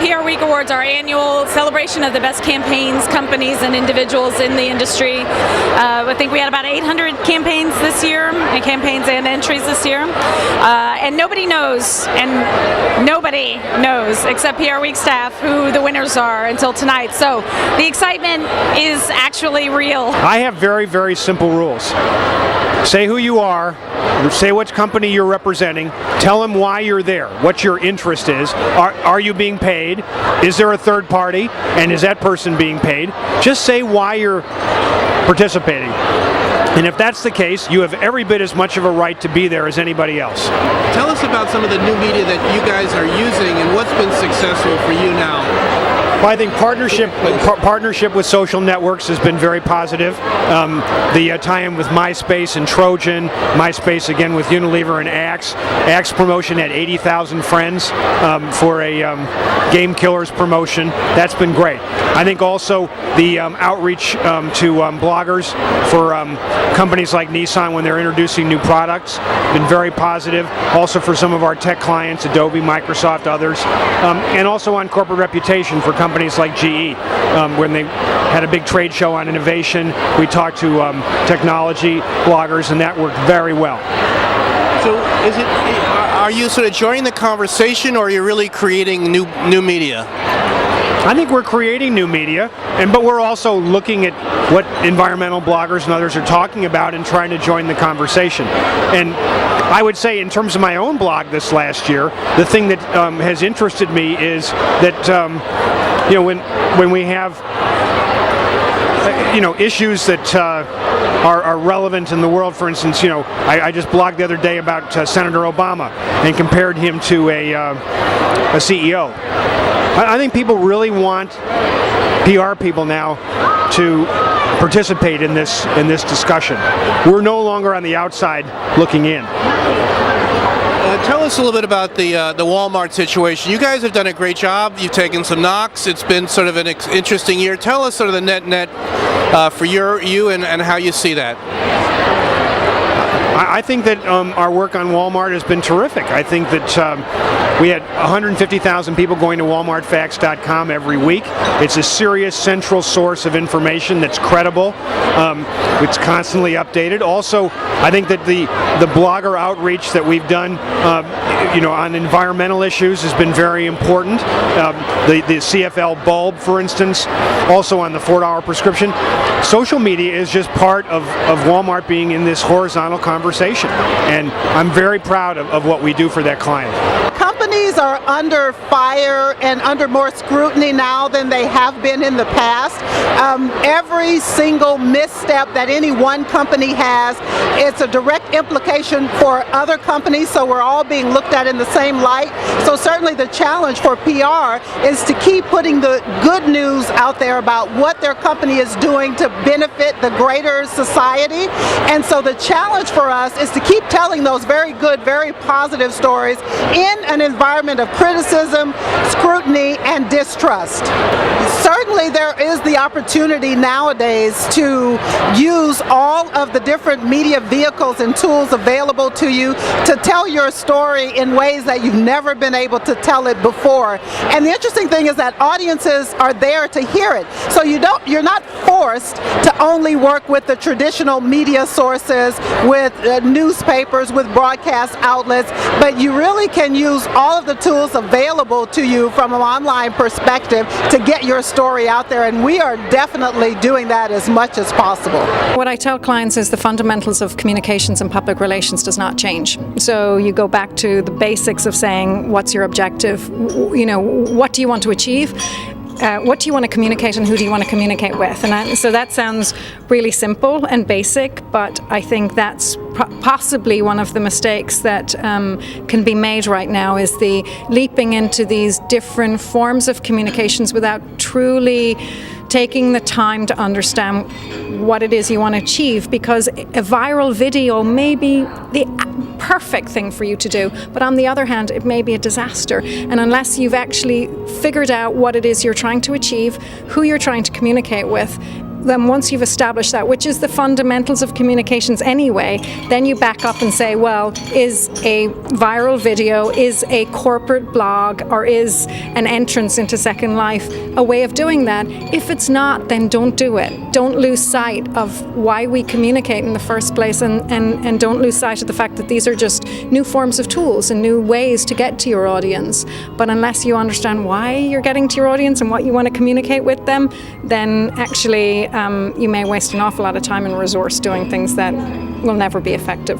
PRWeek Awards, our annual celebration of the best campaigns, companies, and individuals in the industry. I think we had about 800 campaigns this year, and entries this year. And nobody knows except PRWeek staff who the winners are until tonight. So the excitement is actually real. I have very, very simple rules. Say who you are, say which company you're representing, tell them why you're there, what your interest is, are you being paid, is there a third party, and is that person being paid? Just say why you're participating. And if that's the case, you have every bit as much of a right to be there as anybody else. Tell us about some of the new media that you guys are using and what's been successful for you now. Well, I think partnership with social networks has been very positive. The tie-in with MySpace and Trojan, MySpace again with Unilever and Axe. Axe promotion had 80,000 friends for a Game Killers promotion. That's been great. I think also the outreach to bloggers for companies like Nissan when they're introducing new products been very positive. Also for some of our tech clients, Adobe, Microsoft, others, and also on corporate reputation for companies like GE. When they had a big trade show on innovation, we talked to technology bloggers, and that worked very well. So, are you sort of joining the conversation, or are you really creating new media? I think we're creating new media, but we're also looking at what environmental bloggers and others are talking about and trying to join the conversation. And I would say in terms of my own blog this last year, the thing that has interested me is that when we have issues that are relevant in the world. For instance, I just blogged the other day about Senator Obama and compared him to a CEO. I think people really want PR people now to participate in this discussion. We're no longer on the outside looking in. Tell us a little bit about the Wal-Mart situation. You guys have done a great job. You've taken some knocks. It's been sort of an interesting year. Tell us sort of the net for you and how you see that. I think that our work on Wal-Mart has been terrific. I think that we had 150,000 people going to WalMartFacts.com every week. It's a serious central source of information that's credible. It's constantly updated. Also, I think that the blogger outreach that we've done on environmental issues has been very important. The CFL bulb, for instance, also on the $4 prescription. Social media is just part of Wal-Mart being in this horizontal conversation, and I'm very proud of what we do for that client. Companies are under fire and under more scrutiny now than they have been in the past. Every single misstep that any one company has, it's a direct implication for other companies, so we're all being looked at in the same light. So certainly the challenge for PR is to keep putting the good news out there about what their company is doing to benefit the greater society. And so the challenge for us is to keep telling those very good, very positive stories in an environment of criticism, scrutiny, and distrust. Certainly there is the opportunity nowadays to use all of the different media vehicles and tools available to you to tell your story in ways that you've never been able to tell it before. And the interesting thing is that audiences are there to hear it. So you're not forced to only work with the traditional media sources, with newspapers, with broadcast outlets, but you really can use all of the tools available to you from an online perspective to get your story out there, and we are definitely doing that as much as possible. What I tell clients is the fundamentals of communications and public relations does not change. So you go back to the basics of saying, what's your objective? What do you want to achieve? What do you want to communicate and who do you want to communicate with? And so that sounds really simple and basic, but I think that's possibly one of the mistakes that can be made right now, is the leaping into these different forms of communications without truly taking the time to understand what it is you want to achieve, because a viral video may be the perfect thing for you to do, but on the other hand, it may be a disaster. And unless you've actually figured out what it is you're trying to achieve, who you're trying to communicate with, then once you've established that, which is the fundamentals of communications anyway, then you back up and say, well, is a viral video, is a corporate blog, or is an entrance into Second Life a way of doing that? If it's not, then don't do it. Don't lose sight of why we communicate in the first place, and don't lose sight of the fact that these are just new forms of tools and new ways to get to your audience. But unless you understand why you're getting to your audience and what you want to communicate with them, then actually you may waste an awful lot of time and resource doing things that will never be effective.